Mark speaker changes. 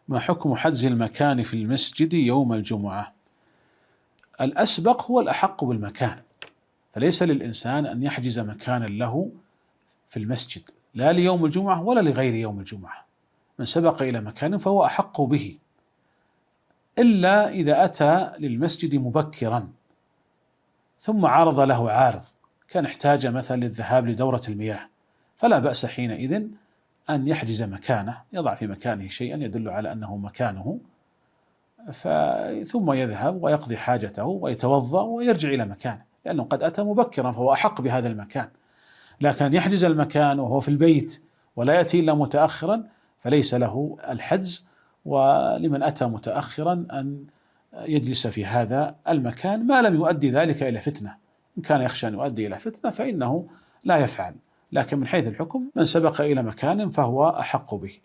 Speaker 1: ما حكم حجز المكان في المسجد يوم الجمعة؟ الأسبق هو الأحق بالمكان، فليس للإنسان أن يحجز مكانا له في المسجد لا ليوم الجمعة ولا لغير يوم الجمعة. من سبق إلى مكان فهو أحق به، إلا إذا أتى للمسجد مبكرا ثم عرض له عارض، كان احتاج مثلا للذهاب لدورة المياه، فلا بأس حينئذ أن يحجز مكانه، يضع في مكانه شيئا يدل على أنه مكانه، ثم يذهب ويقضي حاجته ويتوضأ ويرجع إلى مكانه، لأنه قد أتى مبكرا فهو أحق بهذا المكان. لكن أن يحجز المكان وهو في البيت ولا يأتي إلا متأخرا فليس له الحجز، ولمن أتى متأخرا أن يجلس في هذا المكان ما لم يؤدي ذلك إلى فتنة. إن كان يخشى أن يؤدي إلى فتنة فإنه لا يفعل، لكن من حيث الحكم من سبق إلى مكان فهو أحق به.